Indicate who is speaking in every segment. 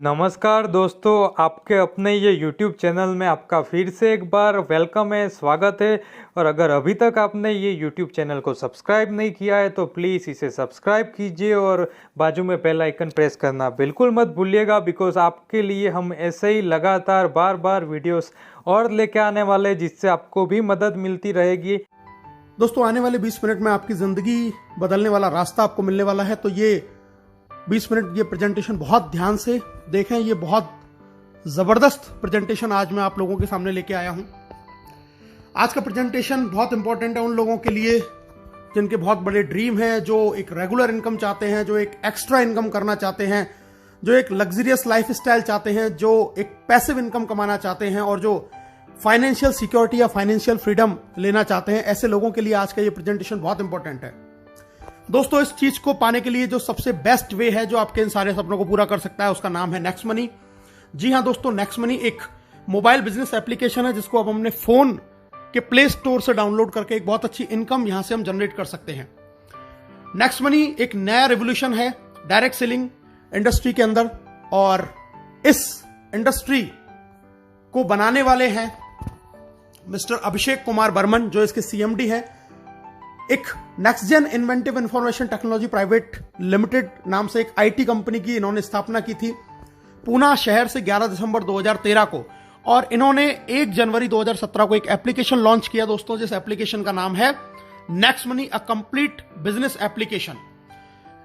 Speaker 1: नमस्कार दोस्तों, आपके अपने ये YouTube चैनल में आपका फिर से एक बार वेलकम है, स्वागत है। और अगर अभी तक आपने ये YouTube चैनल को सब्सक्राइब नहीं किया है तो प्लीज़ इसे सब्सक्राइब कीजिए और बाजू में बेल आइकन प्रेस करना बिल्कुल मत भूलिएगा, बिकॉज आपके लिए हम ऐसे ही लगातार बार बार वीडियोस और लेके आने वाले हैं जिससे आपको भी मदद मिलती रहेगी।
Speaker 2: दोस्तों, आने वाले 20 मिनट में आपकी ज़िंदगी बदलने वाला रास्ता आपको मिलने वाला है, तो ये 20 मिनट ये प्रेजेंटेशन बहुत ध्यान से देखें। ये बहुत ज़बरदस्त प्रेजेंटेशन आज मैं आप लोगों के सामने लेके आया हूं। आज का प्रेजेंटेशन बहुत इंपॉर्टेंट है उन लोगों के लिए जिनके बहुत बड़े ड्रीम हैं, जो एक रेगुलर इनकम चाहते हैं, जो एक एक्स्ट्रा इनकम करना चाहते हैं, जो एक लग्जरियस लाइफ स्टाइल चाहते हैं, जो एक पैसिव इनकम कमाना चाहते हैं और जो फाइनेंशियल सिक्योरिटी या फाइनेंशियल फ्रीडम लेना चाहते हैं। ऐसे लोगों के लिए आज का ये प्रेजेंटेशन बहुत इंपॉर्टेंट है। दोस्तों, इस चीज को पाने के लिए जो सबसे बेस्ट वे है जो आपके इन सारे सपनों को पूरा कर सकता है, उसका नाम है नेक्स्ट मनी। जी हां दोस्तों, नेक्स्ट मनी एक मोबाइल बिजनेस एप्लीकेशन है जिसको आप अपने फोन के प्ले स्टोर से डाउनलोड करके एक बहुत अच्छी इनकम यहां से हम जनरेट कर सकते हैं। नेक्स्ट मनी एक नया रेवोल्यूशन है डायरेक्ट सेलिंग इंडस्ट्री के अंदर, और इस इंडस्ट्री को बनाने वाले हैं मिस्टर अभिषेक कुमार बर्मन, जो इसके CMD हैं। एक next gen inventive information technology private limited नाम से एक IT कंपनी की इन्होंने स्थापना की थी पूना शहर से 11 दिसंबर 2013 को, और इन्होंने 1 जनवरी 2017 को एक एप्लीकेशन लॉन्च किया दोस्तों, जिस एप्लीकेशन का नाम है next money, a complete business application.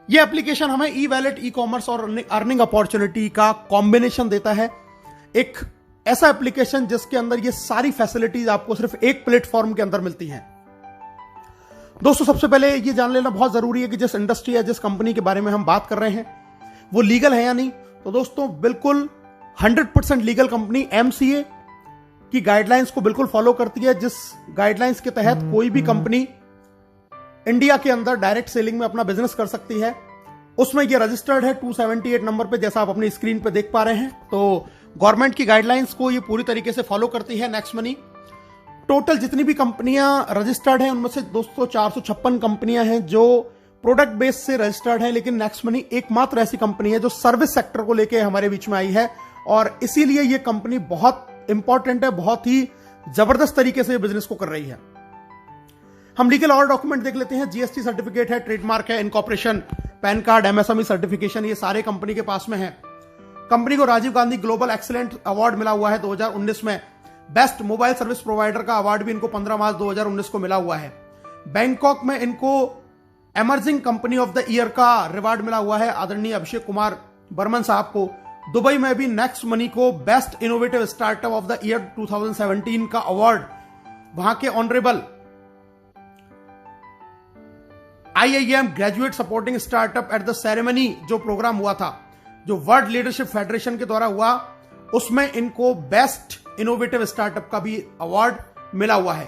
Speaker 2: यह एप्लीकेशन हमें ई-वैलेट, ई-कॉमर्स और अर्निंग अपॉर्चुनिटी का कॉम्बिनेशन देता है। एक ऐसा एप्लीकेशन जिसके अंदर ये सारी फैसिलिटीज आपको सिर्फ एक प्लेटफॉर्म के अंदर मिलती हैं। दोस्तों, सबसे पहले ये जान लेना बहुत जरूरी है कि जिस इंडस्ट्री या जिस कंपनी के बारे में हम बात कर रहे हैं वो लीगल है या नहीं। तो दोस्तों, बिल्कुल 100% लीगल कंपनी MCA की गाइडलाइंस को बिल्कुल फॉलो करती है, जिस गाइडलाइंस के तहत कोई भी कंपनी इंडिया के अंदर डायरेक्ट सेलिंग में अपना बिजनेस कर सकती है। उसमें ये रजिस्टर्ड है 278 नंबर पे, जैसा आप अपनी स्क्रीन पे देख पा रहे हैं। तो गवर्नमेंट की गाइडलाइंस को ये पूरी तरीके से फॉलो करती है नेक्स्ट मनी। टोटल जितनी भी कंपनियां रजिस्टर्ड हैं उनमें से दोस्तों 456 कंपनियां हैं जो प्रोडक्ट बेस से रजिस्टर्ड हैं, लेकिन नेक्स्ट मनी एकमात्र ऐसी कंपनी है जो सर्विस सेक्टर को लेकर हमारे बीच में आई है, और इसीलिए ये कंपनी बहुत इंपॉर्टेंट है, बहुत ही जबरदस्त तरीके से बिजनेस को कर रही है। हम लीगल और डॉक्यूमेंट देख लेते हैं। GST सर्टिफिकेट है, ट्रेडमार्क है, incorporation, PAN card, MSME certification, ये सारे कंपनी के पास में है। कंपनी को Rajiv Gandhi global excellent award मिला हुआ है 2019 में। बेस्ट मोबाइल सर्विस प्रोवाइडर का अवार्ड भी इनको 15 मार्च 2019 को मिला हुआ है। बैंकॉक में इनको emerging company of the year का रिवार्ड मिला हुआ है आदरणीय अभिषेक कुमार बर्मन साहब को। दुबई में भी नेक्स्ट मनी को best innovative startup of the year 2017 का अवार्ड वहां के honourable IIM graduate supporting startup at the ceremony जो प्रोग्राम हुआ था, जो वर्ल्ड लीडरशिप फेडरेशन के द्वारा हुआ, उसमें इनको बेस्ट इनोवेटिव स्टार्टअप का भी अवार्ड मिला हुआ है।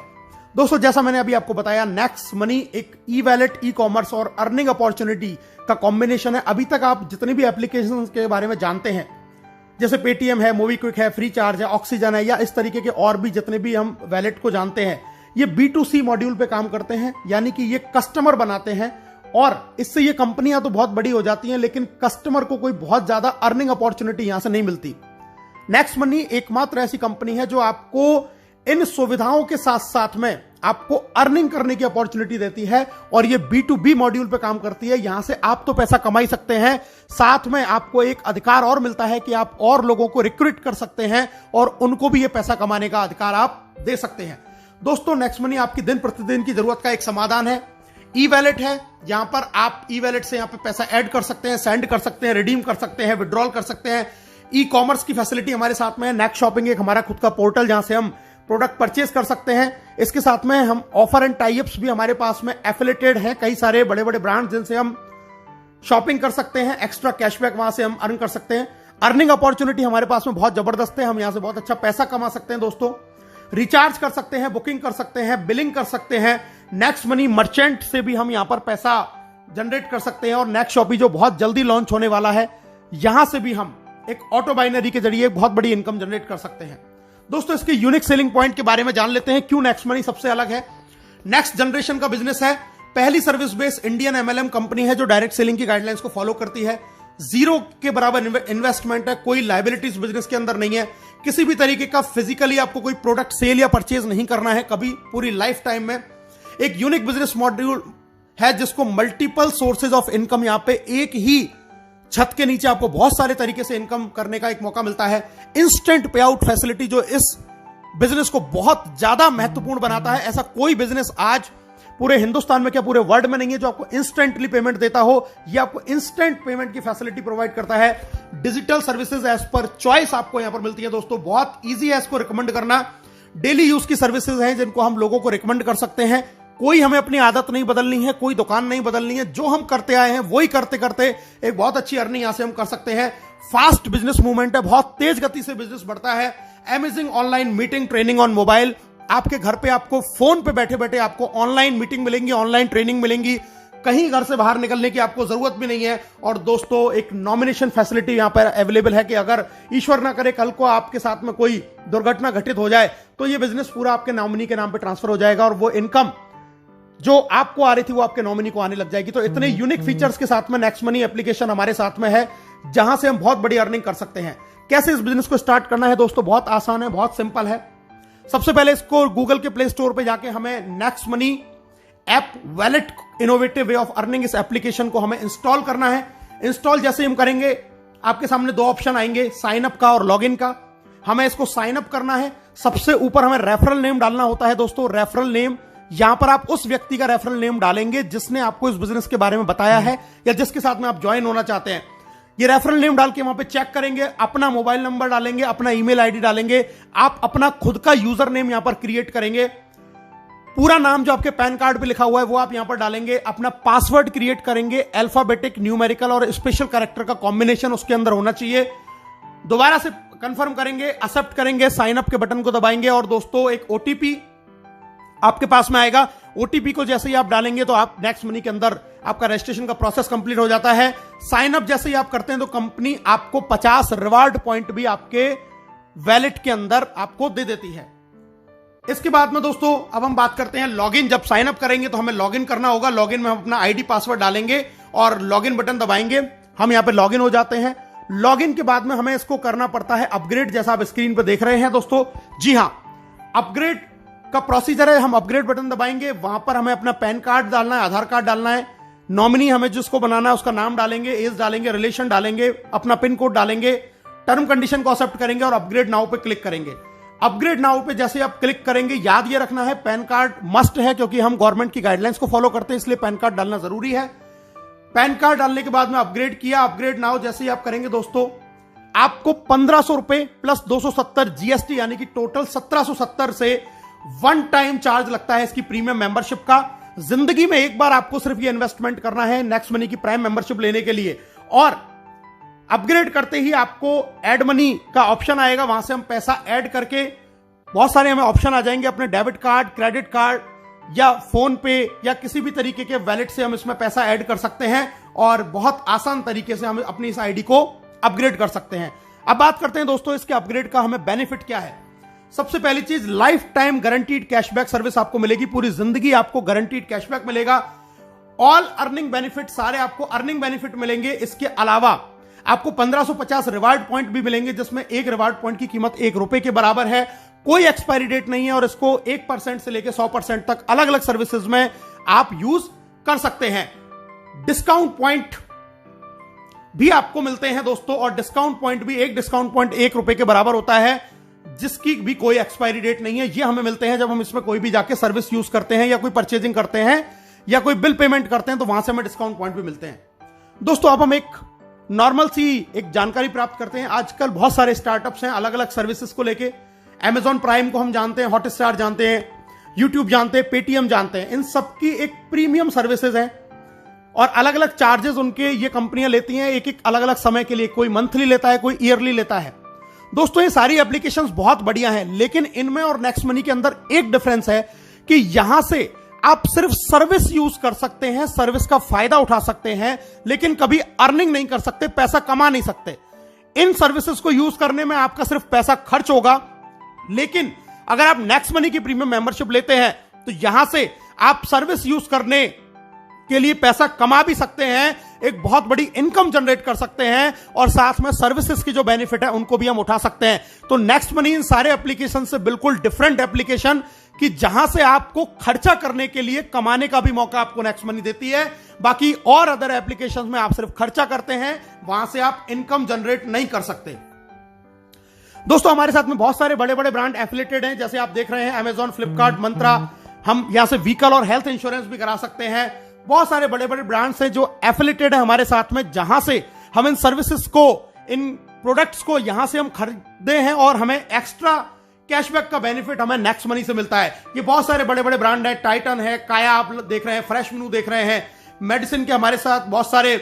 Speaker 2: दोस्तों, जैसा मैंने अभी आपको बताया, नेक्स्ट मनी एक ई-वैलेट, ई-कॉमर्स और अर्निंग अपॉर्चुनिटी का कॉम्बिनेशन है। अभी तक आप जितनी भी एप्लीकेशन के बारे में जानते हैं, जैसे पेटीएम है, मोबीक्विक है, फ्री चार्ज है, ऑक्सीजन है, या इस तरीके के और भी जितने भी हम वैलेट को जानते हैं, ये B2C मॉड्यूल पे काम करते हैं, यानी कि ये कस्टमर बनाते हैं, और इससे ये कंपनियां तो बहुत बड़ी हो जाती हैं, लेकिन कस्टमर को कोई बहुत ज्यादा अर्निंग अपॉर्चुनिटी यहां से नहीं मिलती। नेक्स्ट मनी एकमात्र ऐसी कंपनी है जो आपको इन सुविधाओं के साथ साथ में आपको अर्निंग करने की अपॉर्चुनिटी देती है, और ये B2B मॉड्यूल पे काम करती है। यहां से आप तो पैसा कमा ही सकते हैं, साथ में आपको एक अधिकार और मिलता है कि आप और लोगों को रिक्रूट कर सकते हैं और उनको भी ये पैसा कमाने का अधिकार आप दे सकते हैं। दोस्तों, नेक्स्ट मनी आपकी दिन प्रतिदिन की जरूरत का एक समाधान है। ई-वैलेट है, यहां पर आप ई-वैलेट से यहां पे पैसा ऐड कर सकते हैं, सेंड कर सकते हैं, रिडीम कर सकते हैं, विड्रॉल कर सकते हैं। ई-कॉमर्स की फैसिलिटी हमारे साथ में है। नेक्स्ट शॉपिंग एक हमारा खुद का पोर्टल जहां से हम प्रोडक्ट परचेज कर सकते हैं। इसके साथ में हम ऑफर एंड टाई-अप्स भी हमारे पास में एफिलिएटेड हैं, कई सारे बड़े बड़े ब्रांड जिनसे हम शॉपिंग कर सकते हैं, एक्स्ट्रा कैशबैक वहां से हम अर्न कर सकते हैं। अर्निंग अपॉर्चुनिटी हमारे पास में बहुत जबरदस्त है, हम यहां से बहुत अच्छा पैसा कमा सकते हैं। दोस्तों, रिचार्ज कर सकते हैं, बुकिंग कर सकते हैं, बिलिंग कर सकते हैं। नेक्स्ट मनी मर्चेंट से भी हम यहां पर पैसा जनरेट कर सकते हैं, और नेक्स्ट शॉपी जो बहुत जल्दी लॉन्च होने वाला है, यहां से भी हम एक ऑटो बाइनरी के जरिए बहुत बड़ी इनकम जनरेट कर सकते हैं। दोस्तों, इसके यूनिक सेलिंग पॉइंट के बारे में जान लेते हैं, क्यों नेक्स्ट मनी सबसे अलग है। नेक्स्ट जनरेशन का बिजनेस है, पहली service based Indian MLM company है जो डायरेक्ट सेलिंग की गाइडलाइंस को फॉलो करती है। जीरो के बराबर इन्वेस्टमेंट है, कोई लायबिलिटीज बिजनेस के अंदर नहीं है, किसी भी तरीके का फिजिकली आपको कोई प्रोडक्ट सेल या परचेज नहीं करना है कभी पूरी लाइफ टाइम में। एक यूनिक बिजनेस मॉड्यूल है जिसको मल्टीपल सोर्सेज ऑफ इनकम, यहां पे एक ही छत के नीचे आपको बहुत सारे तरीके से इनकम करने का एक मौका मिलता है। इंस्टेंट पे आउट फैसिलिटी जो इस बिजनेस को बहुत ज्यादा महत्वपूर्ण बनाता है। ऐसा कोई बिजनेस आज पूरे हिंदुस्तान में क्या पूरे वर्ल्ड में नहीं है जो आपको इंस्टेंटली पेमेंट देता हो। ये आपको इंस्टेंट पेमेंट की फैसिलिटी प्रोवाइड करता है। Digital services as per choice आपको यहां पर मिलती है दोस्तों। बहुत इजी है इसको रिकमेंड करना। डेली यूज की सर्विसेज हैं जिनको हम लोगों को रिकमेंड कर सकते हैं। कोई हमें अपनी आदत नहीं बदलनी है, कोई दुकान नहीं बदलनी है, जो हम करते आए हैं वही करते करते एक बहुत अच्छी अर्निंग यहां से हम कर सकते हैं। फास्ट बिजनेस मूवमेंट है, बहुत तेज गति से बिजनेस बढ़ता है। Amazing online meeting training on mobile, आपके घर पे आपको फोन पे बैठे बैठे आपको ऑनलाइन मीटिंग मिलेंगी, ऑनलाइन ट्रेनिंग मिलेंगी, कहीं घर से बाहर निकलने की आपको जरूरत भी नहीं है। और दोस्तों एक नॉमिनेशन फैसिलिटी यहां पर अवेलेबल है कि अगर ईश्वर ना करे कल को आपके साथ में कोई दुर्घटना घटित हो जाए तो ये बिजनेस पूरा आपके नॉमिनी के नाम पे ट्रांसफर हो जाएगा और वो इनकम जो आपको आ रही थी वो आपके नॉमिनी को आने लग जाएगी। तो इतने यूनिक फीचर्स के साथ में नेक्स्ट मनी एप्लीकेशन हमारे साथ में है जहां से हम बहुत बड़ी अर्निंग कर सकते हैं। कैसे इस बिजनेस को स्टार्ट करना है दोस्तों, बहुत आसान है, बहुत सिंपल है। सबसे पहले इसको गूगल के प्ले स्टोर पे जाके हमें next money app wallet innovative way of earning इस एप्लीकेशन को हमें इंस्टॉल करना है। इंस्टॉल जैसे हम करेंगे आपके सामने दो ऑप्शन आएंगे, साइन अप का और लॉगिन का। हमें इसको साइन अप करना है। सबसे ऊपर हमें रेफरल नेम डालना होता है दोस्तों। रेफरल नेम, यहां पर आप उस व्यक्ति का रेफरल नेम डालेंगे जिसने आपको इस बिजनेस के बारे में बताया है या जिसके साथ में आप ज्वाइन होना चाहते हैं। ये रेफरल नेम डाल के वहां पे चेक करेंगे, अपना मोबाइल नंबर डालेंगे, अपना ईमेल आईडी डालेंगे, आप अपना खुद का यूजर नेम यहां पर क्रिएट करेंगे। पूरा नाम जो आपके पैन कार्ड पे लिखा हुआ है वो आप यहां पर डालेंगे। अपना पासवर्ड क्रिएट करेंगे, अल्फाबेटिक, न्यूमेरिकल और स्पेशल कैरेक्टर का कॉम्बिनेशन उसके अंदर होना चाहिए। दोबारा से कंफर्म करेंगे, एक्सेप्ट करेंगे, साइन अप के बटन को दबाएंगे और दोस्तों एक ओटीपी आपके पास में आएगा। ओटीपी को जैसे ही आप डालेंगे तो आप नेक्स्ट मनी के अंदर आपका रजिस्ट्रेशन का प्रोसेस कंप्लीट हो जाता है। साइन अप जैसे ही आप करते हैं तो कंपनी आपको 50 रिवार्ड पॉइंट भी आपके वैलेट के अंदर आपको दे देती है। इसके बाद में दोस्तों अब हम बात करते हैं लॉगिन। जब साइन अप करेंगे तो हमें लॉगिन करना होगा। लॉगिन में हम अपना आईडी पासवर्ड डालेंगे और लॉगिन बटन दबाएंगे। हम यहां पे लॉगिन हो जाते हैं। लॉगिन के बाद में हमें इसको करना पड़ता है अपग्रेड, जैसा आप स्क्रीन पर देख रहे हैं दोस्तों। जी हां, अपग्रेड का प्रोसीजर है। हम अपग्रेड बटन दबाएंगे, वहां पर हमें अपना पैन कार्ड डालना है, आधार कार्ड डालना है, नॉमिनी हमें जिसको बनाना है उसका नाम डालेंगे, एज डालेंगे, रिलेशन डालेंगे, अपना पिन कोड डालेंगे, टर्म कंडीशन को एक्सेप्ट करेंगे और अपग्रेड नाउ पे क्लिक करेंगे। अपग्रेड नाउ पे जैसे आप क्लिक करेंगे, याद ये रखना है पैन कार्ड मस्ट है क्योंकि हम गवर्नमेंट की गाइडलाइंस को फॉलो करते हैं, इसलिए पैन कार्ड डालना जरूरी है। पैन कार्ड डालने के बाद में अपग्रेड किया। अपग्रेड नाउ जैसे ही आप करेंगे दोस्तों आपको 1500 रुपए प्लस 270 जीएसटी यानी कि टोटल 1770 से वन टाइम चार्ज लगता है इसकी प्रीमियम मेंबरशिप का। जिंदगी में एक बार आपको सिर्फ ये इन्वेस्टमेंट करना है नेक्स्ट मनी की प्राइम मेंबरशिप लेने के लिए। और अपग्रेड करते ही आपको ऐड मनी का ऑप्शन आएगा, वहां से हम पैसा ऐड करके बहुत सारे हमें ऑप्शन आ जाएंगे। अपने डेबिट कार्ड, क्रेडिट कार्ड या फोन पे या किसी भी तरीके के वैलेट से हम इसमें पैसा ऐड कर सकते हैं और बहुत आसान तरीके से हम अपनी इस आईडी को अपग्रेड कर सकते हैं। अब बात करते हैं दोस्तों इसके अपग्रेड का हमें बेनिफिट क्या है। सबसे पहली चीज, life time guaranteed cashback service आपको मिलेगी। पूरी जिंदगी आपको गारंटीड कैशबैक मिलेगा। ऑल अर्निंग बेनिफिट, सारे आपको अर्निंग बेनिफिट मिलेंगे। इसके अलावा आपको 1550 रिवार्ड पॉइंट भी मिलेंगे जिसमें एक रिवार्ड पॉइंट की कीमत ₹1 के बराबर है। कोई एक्सपायरी डेट नहीं है और इसको 1% से लेकर 100% तक अलग अलग सर्विसेज में आप यूज कर सकते हैं। डिस्काउंट पॉइंट भी आपको मिलते हैं दोस्तों और डिस्काउंट पॉइंट भी, एक डिस्काउंट पॉइंट ₹1 के बराबर होता है जिसकी भी कोई एक्सपायरी डेट नहीं है। ये हमें मिलते हैं जब हम इसमें कोई भी जाके सर्विस यूज करते हैं या कोई परचेजिंग करते हैं या कोई बिल पेमेंट करते हैं तो वहां से हमें डिस्काउंट पॉइंट भी मिलते हैं। दोस्तों अब हम एक नॉर्मल सी एक जानकारी प्राप्त करते हैं। आजकल बहुत सारे स्टार्टअप्स हैं अलग अलग सर्विसेज को लेके। Amazon प्राइम को हम जानते हैं, हॉटस्टार जानते हैं, यूट्यूब जानते हैं, पेटीएम जानते हैं। इन सबकी एक प्रीमियम सर्विसेज हैं और अलग अलग चार्जेस उनके ये कंपनियां लेती हैं एक एक अलग अलग समय के लिए। कोई मंथली लेता है, कोई ईयरली लेता है। दोस्तों ये सारी एप्लीकेशंस बहुत बढ़िया हैं, लेकिन इनमें और नेक्स्ट मनी के अंदर एक डिफरेंस है कि यहां से आप सिर्फ सर्विस यूज कर सकते हैं, सर्विस का फायदा उठा सकते हैं, लेकिन कभी अर्निंग नहीं कर सकते, पैसा कमा नहीं सकते। इन सर्विसेज को यूज करने में आपका सिर्फ पैसा खर्च होगा, लेकिन अगर आप नेक्स्ट मनी की प्रीमियम मेंबरशिप लेते हैं तो यहां से आप सर्विस यूज करने के लिए पैसा कमा भी सकते हैं, एक बहुत बड़ी इनकम जनरेट कर सकते हैं और साथ में सर्विसेज की जो बेनिफिट है उनको भी हम उठा सकते हैं। तो नेक्स्ट मनी इन सारे एप्लीकेशन से बिल्कुल डिफरेंट एप्लीकेशन कि जहां से आपको खर्चा करने के लिए कमाने का भी मौका आपको नेक्स्ट मनी देती है। बाकी और अदर एप्लीकेशन में आप सिर्फ खर्चा करते हैं, वहां से आप इनकम जनरेट नहीं कर सकते। दोस्तों हमारे साथ में बहुत सारे बड़े बड़े ब्रांड एफिलिएटेड हैं, जैसे आप देख रहे हैं अमेजॉन, फ्लिपकार्ट, मंत्रा। हम यहां से व्हीकल और हेल्थ इंश्योरेंस भी करा सकते हैं। बहुत सारे बड़े बड़े ब्रांड्स हैं जो एफिलिएटेड है हमारे साथ में, जहां से हम इन सर्विसेज को, इन प्रोडक्ट्स को यहां से हम खरीदते हैं और हमें एक्स्ट्रा कैशबैक का बेनिफिट हमें नेक्स्ट मनी से मिलता है। ये बहुत सारे बड़े बड़े ब्रांड है, टाइटन है, काया आप देख रहे हैं, फ्रेश मेनू देख रहे हैं। मेडिसिन के हमारे साथ बहुत सारे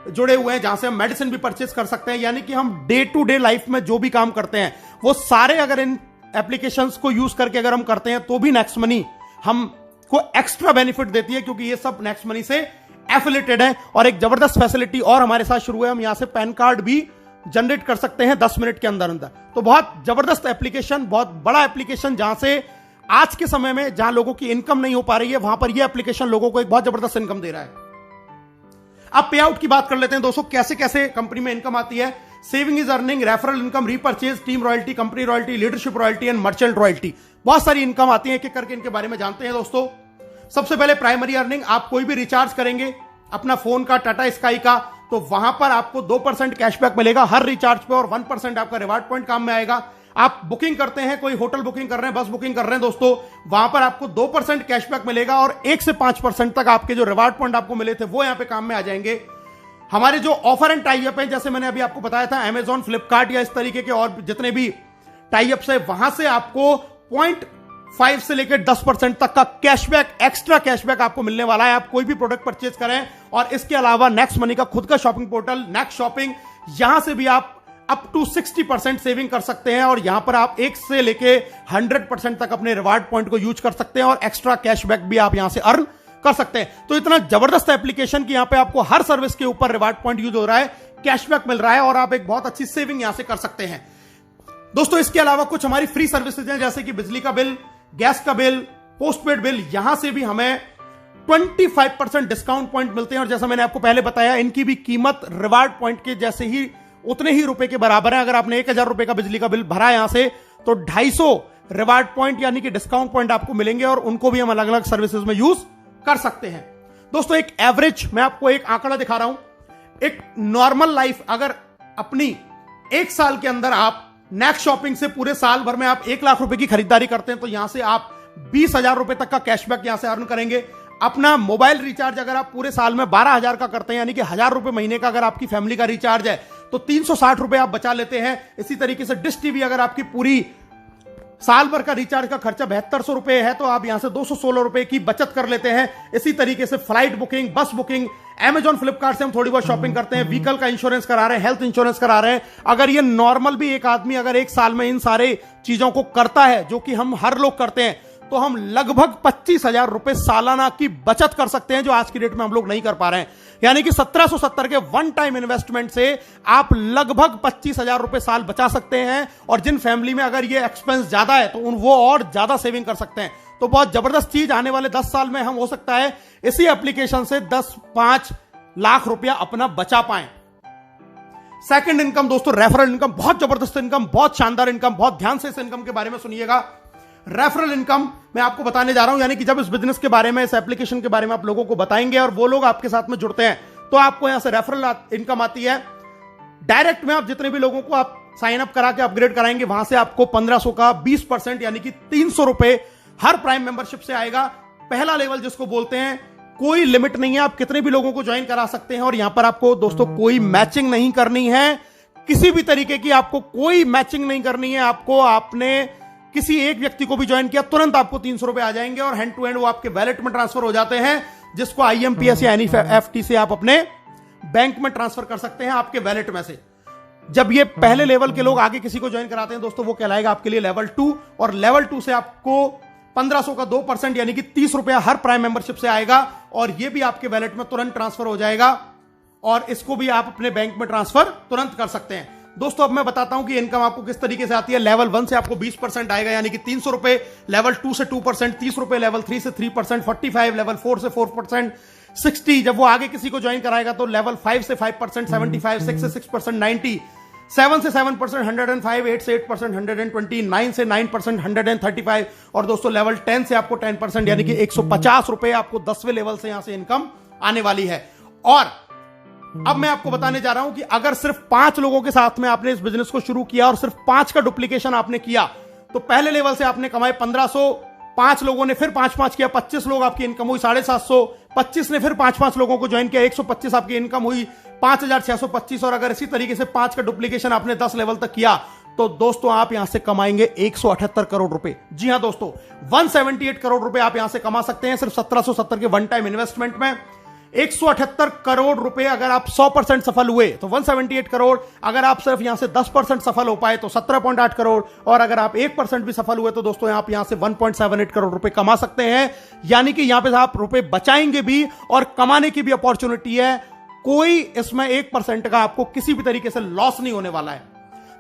Speaker 2: जुड़े हुए हैं जहां से हम मेडिसिन भी परचेस कर सकते हैं। यानी कि हम डे टू डे लाइफ में जो भी काम करते हैं वो सारे अगर इन एप्लीकेशंस को यूज करके अगर हम करते हैं तो भी नेक्स्ट मनी हमको एक्स्ट्रा बेनिफिट देती है, क्योंकि ये सब नेक्स्ट मनी से एफिलिएटेड है। और एक जबरदस्त फैसिलिटी और हमारे साथ शुरू है, हम यहां से पैन कार्ड भी जनरेट कर सकते हैं 10 मिनट के अंदर अंदर। तो बहुत जबरदस्त एप्लीकेशन, बहुत बड़ा एप्लीकेशन, जहां से आज के समय में जहां लोगों की इनकम नहीं हो पा रही है वहां पर यह एप्लीकेशन लोगों को एक बहुत जबरदस्त इनकम दे रहा है। अब पे आउट की बात कर लेते हैं दोस्तों, कैसे कैसे कंपनी में इनकम आती है। Saving is earning, referral income, repurchase, team royalty, company royalty, leadership royalty and merchant royalty. बहुत सारी इनकम आती है, एक एक करके इनके बारे में जानते हैं दोस्तों। सबसे पहले प्राइमरी अर्निंग, आप कोई भी रिचार्ज करेंगे अपना फोन का, टाटा स्काई का, तो वहां पर आपको 2% कैशबैक मिलेगा हर रिचार्ज पे और 1% आपका रिवार्ड पॉइंट काम में आएगा। आप बुकिंग करते हैं, कोई होटल बुकिंग कर रहे हैं, बस बुकिंग कर रहे हैं दोस्तों, वहां पर आपको 2% कैशबैक मिलेगा और 1 से 5% तक आपके जो रिवार्ड पॉइंट आपको मिले थे वो यहां पे काम में आ जाएंगे। हमारे जो ऑफर एंड टाई अप है, जैसे मैंने अभी आपको बताया था, अमेजॉन, फ्लिपकार्ट या इस तरीके के और जितने भी टाई अप्स है, वहां से आपको 0.5 से लेकर 10% तक का कैशबैक, एक्स्ट्रा कैशबैक आपको मिलने वाला है। आप कोई भी प्रोडक्ट परचेज करें। और इसके अलावा नेक्स्ट मनी का खुद का शॉपिंग पोर्टल नेक्स्ट शॉपिंग, यहां से भी आप अप टू 60% सेविंग कर सकते हैं और यहां पर आप 1 से लेके 100% तक अपने रिवार्ड पॉइंट को यूज कर सकते हैं और एक्स्ट्रा कैशबैक भी आप यहां से अर्न कर सकते हैं। तो इतना जबरदस्त एप्लीकेशन कि यहां पे आपको हर सर्विस के ऊपर रिवार्ड पॉइंट यूज हो रहा है, कैशबैक मिल रहा है और आप एक बहुत अच्छी सेविंग यहां से कर सकते हैं दोस्तों। इसके अलावा कुछ हमारी फ्री सर्विसेज हैं, जैसे कि बिजली का बिल, गैस का बिल, पोस्टपेड बिल, यहां से भी हमें 25% डिस्काउंट पॉइंट मिलते हैं। और जैसा मैंने आपको पहले बताया, इनकी भी कीमत रिवार्ड पॉइंट के जैसे ही उतने ही रुपए के बराबर है। अगर आपने 1000 रुपए का बिजली का बिल भरा यहां से, तो 250 रिवार्ड पॉइंट यानी कि डिस्काउंट पॉइंट आपको मिलेंगे और उनको भी हम अलग अलग सर्विसेज में यूज कर सकते हैं दोस्तों। एक एवरेज, मैं आपको एक आंकड़ा दिखा रहा हूं, एक नॉर्मल लाइफ अगर अपनी 1 साल के अंदर आप नेक्स्ट शॉपिंग से पूरे साल भर में आप 1 लाख रुपए की खरीदारी करते हैं, तो यहां से आप 20,000 रुपए तक का कैशबैक यहां से अर्न करेंगे। अपना मोबाइल रिचार्ज अगर आप पूरे साल में 12,000 का करते हैं, यानी कि 1,000 रुपए महीने का अगर आपकी फैमिली का रिचार्ज है, तो 360 रुपए आप बचा लेते हैं। इसी तरीके से डिश टीवी अगर आपकी पूरी साल भर का रिचार्ज का खर्चा 7200 रुपए है, तो आप यहां से 216 रुपए की बचत कर लेते हैं। इसी तरीके से फ्लाइट बुकिंग, बस बुकिंग, अमेजॉन, फ्लिपकार्ट से हम थोड़ी बहुत शॉपिंग करते हैं, व्हीकल का इंश्योरेंस करा रहे हैं, हेल्थ इंश्योरेंस करा रहे हैं। अगर ये नॉर्मल भी एक आदमी अगर 1 साल में इन सारे चीजों को करता है, जो कि हम हर लोग करते हैं, तो हम लगभग 25,000 रुपए सालाना की बचत कर सकते हैं, जो आज की डेट में हम लोग नहीं कर पा रहे हैं। यानी कि 1770 के वन टाइम इन्वेस्टमेंट से आप लगभग 25,000 रुपए साल बचा सकते हैं। और जिन फैमिली में अगर ये एक्सपेंस ज्यादा है, तो वो और ज्यादा सेविंग कर सकते हैं। तो बहुत जबरदस्त चीज, आने वाले 10 साल में हम हो सकता है इसी एप्लीकेशन से 10-5 लाख रुपया अपना बचा पाएं। सेकंड इनकम दोस्तों, रेफरल इनकम, बहुत जबरदस्त इनकम, बहुत शानदार इनकम, बहुत ध्यान से इस इनकम के बारे में सुनिएगा। रेफरल इनकम मैं आपको बताने जा रहा हूं, यानी कि जब इस बिजनेस के बारे में, इस एप्लीकेशन के बारे में आप लोगों को बताएंगे और वो लोग आपके साथ में जुड़ते हैं, तो आपको यहां से रेफरल इनकम आती है। डायरेक्ट में आप जितने भी लोगों को आप साइन अप करा के अपग्रेड कराएंगे, वहां से आपको 1500 का 20% यानी कि 300 रुपए हर प्राइम मेंबरशिप से आएगा। पहला लेवल जिसको बोलते हैं, कोई लिमिट नहीं है, आप कितने भी लोगों को ज्वाइन करा सकते हैं। और यहां पर आपको दोस्तों कोई मैचिंग नहीं करनी है, किसी भी तरीके की आपको कोई मैचिंग नहीं करनी है। आपने किसी एक व्यक्ति को भी ज्वाइन किया, तुरंत आपको 300 रुपए आ जाएंगे और हैंड टू हैंड वो आपके वैलेट में ट्रांसफर हो जाते हैं, जिसको IMPS या NEFT से आप अपने बैंक में ट्रांसफर कर सकते हैं, आपके वैलेट में से। जब ये पहले लेवल के लोग आगे किसी को ज्वाइन कराते हैं दोस्तों, वो कहलाएगा आपके लिए लेवल 2। और लेवल 2 से आपको 1500 का 2% यानी कि 30 रुपया हर प्राइम मेंबरशिप से आएगा और ये भी आपके वैलेट में तुरंत ट्रांसफर हो जाएगा और इसको भी आप अपने बैंक में ट्रांसफर तुरंत कर सकते हैं। दोस्तों अब मैं बताता हूं कि इनकम आपको किस तरीके से आती है। लेवल 1 से आपको 20% आएगा यानी कि 300 रुपए, लेवल 2 से 2%, 30 रुपए, लेवल 3 से 3%, 45, लेवल 4 से 4%, 60, जब वो आगे किसी को ज्वाइन कराएगा तो लेवल 5 से 5%, 75, 6 से 6%, 90, 7 से 7%, 105, 8 से 8%, 120, 9 से 9%, 135, और दोस्तों लेवल 10 से आपको 10% यानी कि 150 रुपए आपको 10वें लेवल से यहां से इनकम आने वाली है। और अब मैं आपको बताने जा रहा हूं कि अगर सिर्फ 5 लोगों के साथ में आपने इस बिजनेस को शुरू किया और सिर्फ 5 का डुप्लीकेशन आपने किया तो पहले लेवल से आपने कमाए 1500, 5 लोगों ने फिर 5 किया, 25 लोग आपकी इनकम हुई 750, 25 ने फिर 5 लोगों को ज्वाइन किया, 125 आपकी इनकम हुई 5625। और अगर इसी तरीके से 5 का डुप्लीकेशन आपने 10 लेवल तक किया तो दोस्तों आप यहां से कमाएंगे 178 करोड़ रुपए। जी हां दोस्तों, 178 करोड़ रुपए आप यहां से कमा सकते हैं सिर्फ 1770 के वन टाइम इन्वेस्टमेंट में। 178 करोड़ रुपए अगर आप 100% सफल हुए तो 178 करोड़, अगर आप सिर्फ यहां से 10% सफल हो पाए तो 17.8 करोड़, और अगर आप 1% भी सफल हुए तो दोस्तों आप यहां से 1.78 करोड़ रुपए कमा सकते हैं। यानी कि यहां पे आप रुपए बचाएंगे भी और कमाने की भी अपॉर्चुनिटी है। कोई इसमें 1% का आपको किसी भी तरीके से लॉस नहीं होने वाला है।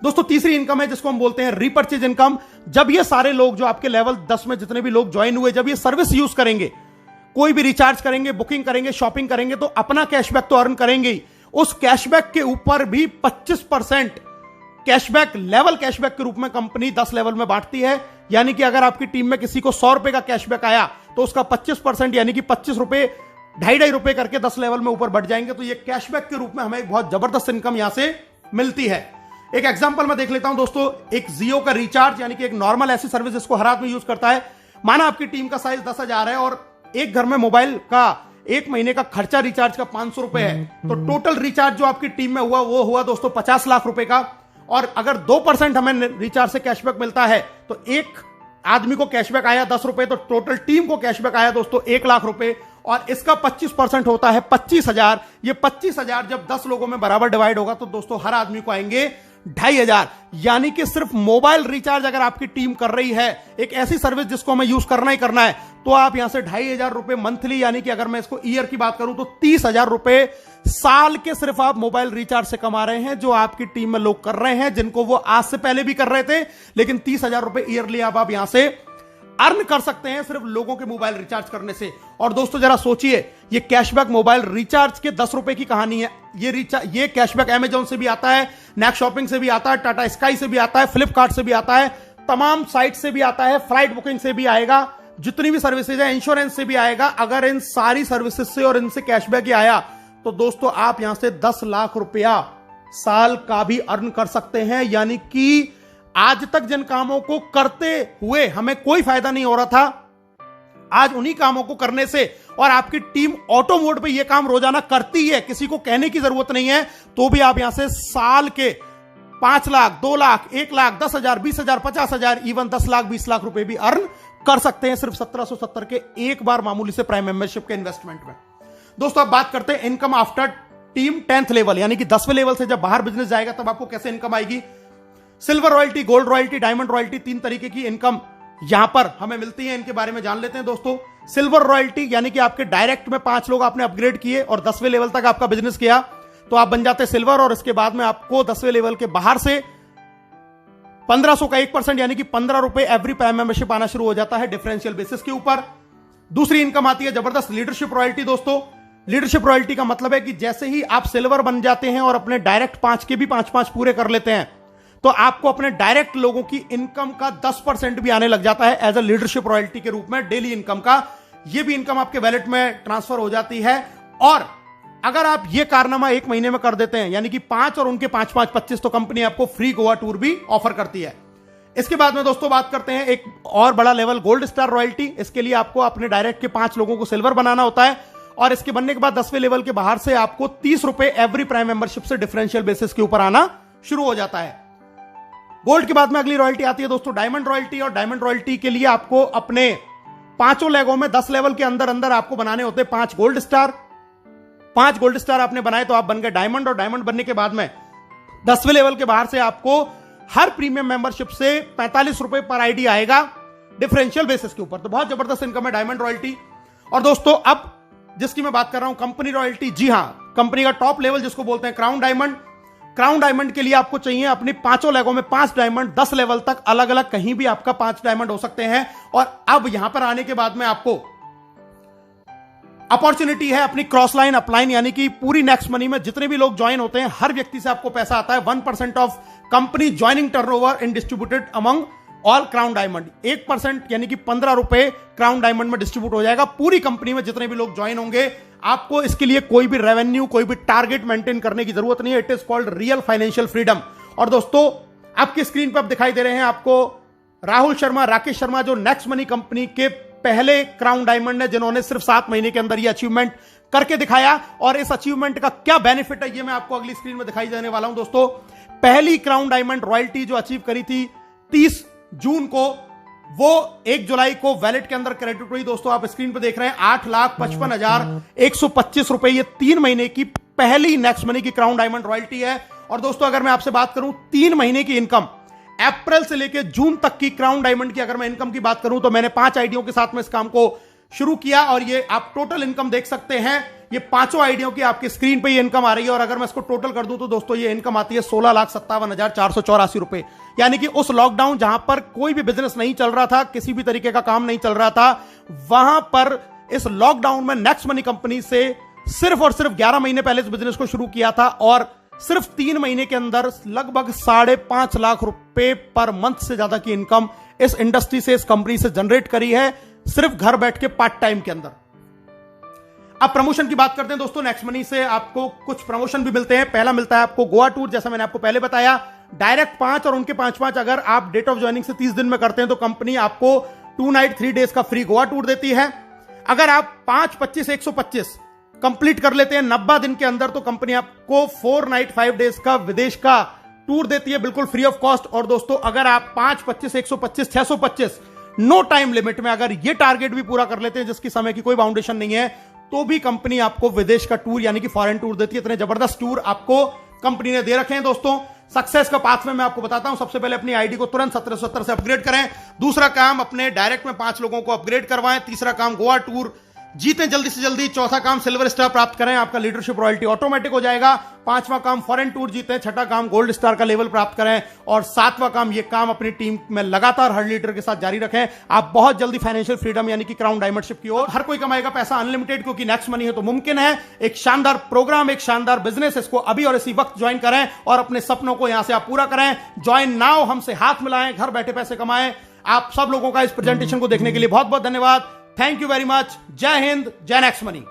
Speaker 2: दोस्तों तीसरी इनकम है जिसको हम बोलते हैं रीपर्चेज इनकम। जब ये सारे लोग जो आपके लेवल 10 में जितने भी लोग ज्वाइन हुए, जब ये सर्विस यूज करेंगे, कोई भी रिचार्ज करेंगे, बुकिंग करेंगे, शॉपिंग करेंगे तो अपना कैशबैक तो अर्न करेंगे ही, उस कैशबैक के ऊपर भी 25% कैशबैक लेवल कैशबैक के रूप में कंपनी 10 लेवल में बांटती है। यानी कि अगर आपकी टीम में किसी को 100 रुपए का कैशबैक आया तो उसका 25% यानी कि 25 रुपए, 2.5 रुपए करके 10 लेवल में ऊपर बढ़ जाएंगे। तो ये कैशबैक के रूप में हमें एक बहुत जबरदस्त इनकम यहां से मिलती है। एक एग्जांपल मैं देख लेता हूं दोस्तों, एक जियो का रिचार्ज यानी कि एक नॉर्मल ऐसी सर्विस जिसको हर आदमी यूज करता है। माना आपकी टीम का साइज 10,000 है और एक घर में मोबाइल का 1 महीने का खर्चा रिचार्ज का 500 रुपए है, तो टोटल रिचार्ज जो आपकी टीम में हुआ वो हुआ दोस्तों 50 लाख रुपए का। और अगर 2% हमें रिचार्ज से कैशबैक मिलता है तो एक आदमी को कैशबैक आया 10 रुपए, तो टोटल टीम को कैशबैक आया दोस्तों 1 लाख रुपए, और इसका 25% होता है 25,000। ये 25,000 जब 10 लोगों में बराबर डिवाइड होगा तो दोस्तों हर आदमी को आएंगे 2,500। यानी कि सिर्फ मोबाइल रिचार्ज अगर आपकी टीम कर रही है, एक ऐसी सर्विस जिसको हमें यूज करना ही करना है, तो आप यहां से 2,500 रुपए मंथली, यानी कि अगर मैं इसको ईयर की बात करूं तो 30,000 रुपए साल के सिर्फ आप मोबाइल रिचार्ज से कमा रहे हैं, जो आपकी टीम में लोग कर रहे हैं, जिनको वो आज से पहले भी कर रहे थे। लेकिन 30,000 रुपए ईयरली आप यहां से अर्न कर सकते हैं सिर्फ लोगों के मोबाइल रिचार्ज करने से। और दोस्तों जरा सोचिए, ये कैशबैक मोबाइल रिचार्ज के 10 रुपए की कहानी है। ये कैशबैक अमेजॉन से भी आता है, नेक्स्ट शॉपिंग से भी आता है, टाटा स्काई से भी आता है, फ्लिपकार्ट से भी आता है, तमाम साइट से भी आता है, फ्लाइट बुकिंग से भी आएगा, जितनी भी सर्विसेज है, इंश्योरेंस से भी आएगा। अगर इन सारी सर्विसेज से और इनसे कैशबैक ही आया तो दोस्तों आप यहां से 10 लाख रुपया साल का भी अर्न कर सकते हैं। यानी कि आज तक जिन कामों को करते हुए हमें कोई फायदा नहीं हो रहा था, आज उन्हीं कामों को करने से, और आपकी टीम ऑटो मोड पे ये काम रोजाना करती है, किसी को कहने की जरूरत नहीं है, तो भी आप यहां से साल के 5 लाख, 2 लाख, 1 लाख, 10,000, 20,000, 50,000, इवन 10 लाख, 20 लाख रुपए भी अर्न कर सकते हैं सिर्फ 1770 के एक बार मामूली से प्राइम मेंबरशिप के इन्वेस्टमेंट में। दोस्तों अब बात करते हैं income after team 10th level, यानी कि 10वें लेवल से जब बाहर बिजनेस जाएगा तब आपको कैसे इनकम आएगी। Silver royalty, gold royalty, diamond royalty, 3 तरीके की इनकम यहां पर हमें मिलती है। इनके बारे में जान लेते हैं दोस्तों। सिल्वर रॉयल्टी यानी कि आपके डायरेक्ट में 5 लोग आपने अपग्रेड किए और 10वें लेवल तक आपका बिजनेस किया तो आप बन जाते सिल्वर, और इसके बाद में आपको 10वें लेवल के बाहर से 1500 का 1% यानी कि 15 रुपए एवरी प्राइम मेंबरशिप आना शुरू हो जाता है डिफरेंशियल बेसिस के ऊपर। दूसरी इनकम आती है जबरदस्त लीडरशिप रॉयल्टी। दोस्तों लीडरशिप रॉयल्टी का मतलब है कि जैसे ही आप सिल्वर बन जाते हैं और अपने डायरेक्ट 5 के भी 5 पूरे कर लेते हैं तो आपको अपने डायरेक्ट लोगों की इनकम का 10% भी आने लग जाता है एज अ लीडरशिप रॉयल्टी के रूप में, डेली इनकम का। यह भी इनकम आपके वैलेट में ट्रांसफर हो जाती है। और अगर आप ये कारनामा 1 महीने में कर देते हैं, यानी कि 5 और उनके 5 25, तो कंपनी आपको फ्री गोवा टूर भी ऑफर करती है। इसके बाद में दोस्तों बात करते हैं एक और बड़ा लेवल, गोल्ड स्टार रॉयल्टी। इसके लिए आपको अपने डायरेक्ट के 5 लोगों को सिल्वर बनाना होता है, और इसके बनने के बाद 10वें लेवल के बाहर से आपको 30 रुपए एवरी प्राइम मेंबरशिप से डिफरेंशियल बेसिस के ऊपर आना शुरू हो जाता है। गोल्ड के बाद में अगली रॉयल्टी आती है दोस्तों डायमंड रॉयल्टी, और डायमंड रॉयल्टी के लिए आपको अपने 5 लेगों में 10 लेवल के अंदर अंदर आपको बनाने होते हैं 5 गोल्ड स्टार। 5 गोल्ड स्टार आपने बनाए तो आप बन गए डायमंड, और डायमंड बनने के बाद में 10वें लेवल के बाहर से आपको हर प्रीमियम मेंबरशिप से 45 रुपए पर आईडी आएगा डिफरेंशियल बेसिस के ऊपर। तो बहुत जबरदस्त इनकम है डायमंड रॉयल्टी। और दोस्तों अब जिसकी मैं बात कर रहा हूं कंपनी रॉयल्टी, जी हां, कंपनी का टॉप लेवल जिसको बोलते हैं क्राउन डायमंड। क्राउन डायमंड के लिए आपको चाहिए अपनी 5 लेगों में 5 डायमंड, 10 लेवल तक अलग अलग कहीं भी आपका 5 डायमंड हो सकते हैं। और अब यहां पर आने के बाद में आपको अपॉर्चुनिटी है अपनी क्रॉस लाइन अपलाइन, यानी कि पूरी नेक्स्ट मनी में जितने भी लोग ज्वाइन होते हैं हर व्यक्ति से आपको पैसा आता है। 1% of company joining turnover in distributed among all crown diamond, 1% यानी कि 15 रुपए क्राउन डायमंड में डिस्ट्रीब्यूट हो जाएगा पूरी कंपनी में जितने भी लोग ज्वाइन होंगे। आपको इसके लिए कोई भी रेवेन्यू, कोई भी टारगेट मेंटेन करने की जरूरत नहीं है। It is called real financial freedom. और दोस्तों आपकी स्क्रीन पर आप दिखाई दे रहे हैं आपको राहुल शर्मा, राकेश शर्मा, जो नेक्स्ट मनी कंपनी के पहले क्राउन डायमंड है, जिन्होंने सिर्फ 7 महीने के अंदर ये अचीवमेंट करके दिखाया। और इस अचीवमेंट का क्या बेनिफिट है ये मैं आपको अगली स्क्रीन में दिखाई देने वाला हूं। दोस्तों पहली क्राउन डायमंड रॉयल्टी जो अचीव करी थी 30 जून को, वो 1 जुलाई को वैलेट के अंदर क्रेडिट हुई। दोस्तों आप स्क्रीन पर देख रहे हैं 8,55,125 रुपए, ये 3 महीने की पहली नेक्स्ट मनी की क्राउन डायमंड रॉयल्टी है। और दोस्तों अगर मैं आपसे बात करूं 3 महीने की इनकम, अप्रैल से लेकर जून तक की क्राउन डायमंड की अगर मैं इनकम की बात करूं तो मैंने 5 आईडियों के साथ में इस काम को शुरू किया और ये आप टोटल इनकम देख सकते हैं। ये 5 आईडियों की आपकी स्क्रीन पे ये इनकम आ रही है और अगर मैं इसको टोटल कर दूं तो दोस्तों ये इनकम आती है 16,57,484 रुपए। यानी कि उस लॉकडाउन जहां पर कोई भी बिजनेस नहीं चल रहा था, किसी भी तरीके का काम नहीं चल रहा था, वहां पर इस लॉकडाउन में नेक्स्ट मनी कंपनी से सिर्फ और सिर्फ 11 महीने पहले इस बिजनेस को शुरू किया था और सिर्फ 3 महीने के अंदर लगभग 5.5 लाख रुपए पर मंथ से ज्यादा की इनकम इस इंडस्ट्री से, इस कंपनी से जनरेट करी है सिर्फ घर बैठ के पार्ट टाइम के अंदर। अब प्रमोशन की बात करते हैं दोस्तों। नेक्स्ट मनी से आपको कुछ प्रमोशन भी मिलते हैं। पहला मिलता है आपको गोवा टूर, जैसा मैंने आपको पहले बताया, डायरेक्ट 5 और उनके 5 अगर आप डेट ऑफ ज्वाइनिंग से 30 दिन में करते हैं तो कंपनी आपको 2 नाइट 3 डेज का फ्री गोवा टूर देती है। अगर आप 5, 25, 125 कंप्लीट कर लेते हैं 90 दिन के अंदर तो कंपनी आपको 4 नाइट 5 डेज का विदेश का टूर देती है बिल्कुल फ्री ऑफ कॉस्ट। और दोस्तों अगर आप 5, 25, 125, 625 नो टाइम लिमिट में अगर ये टारगेट भी पूरा कर लेते हैं जिसकी समय की कोई बाउंडेशन नहीं है तो भी कंपनी आपको विदेश का टूर यानी कि फॉरेन टूर देती है। इतने जबरदस्त टूर आपको कंपनी ने दे रखे हैं। दोस्तों सक्सेस का पाथ में मैं आपको बताता हूं। सबसे पहले अपनी आईडी को तुरंत 1770 से अपग्रेड करें। दूसरा काम अपने डायरेक्ट में 5 लोगों को अपग्रेड करवाएं। तीसरा काम गोवा टूर जीतें जल्दी से जल्दी। चौथा काम सिल्वर स्टार प्राप्त करें, आपका लीडरशिप रॉयल्टी ऑटोमेटिक हो जाएगा। 5वां काम फॉरेन टूर जीतें। 6ठा काम गोल्ड स्टार का लेवल प्राप्त करें और 7वां काम ये काम अपनी टीम में लगातार हर लीडर के साथ जारी रखें। आप बहुत जल्दी फाइनेंशियल फ्रीडम यानी कि क्राउन डायमंडशिप की ओर। हर कोई कमाएगा पैसा अनलिमिटेड, क्योंकि नेक्स्ट मनी है तो मुमकिन है। एक शानदार प्रोग्राम, एक शानदार बिजनेस, इसको अभी और इसी वक्त ज्वाइन करें और अपने सपनों को यहां से आप पूरा करें। ज्वाइन नाउ, हमसे हाथ मिलाएं, घर बैठे पैसे कमाएं। आप सब लोगों का इस प्रेजेंटेशन को देखने के लिए बहुत बहुत धन्यवाद। Thank you very much. जय हिंद, जय नेक्स्ट मनी।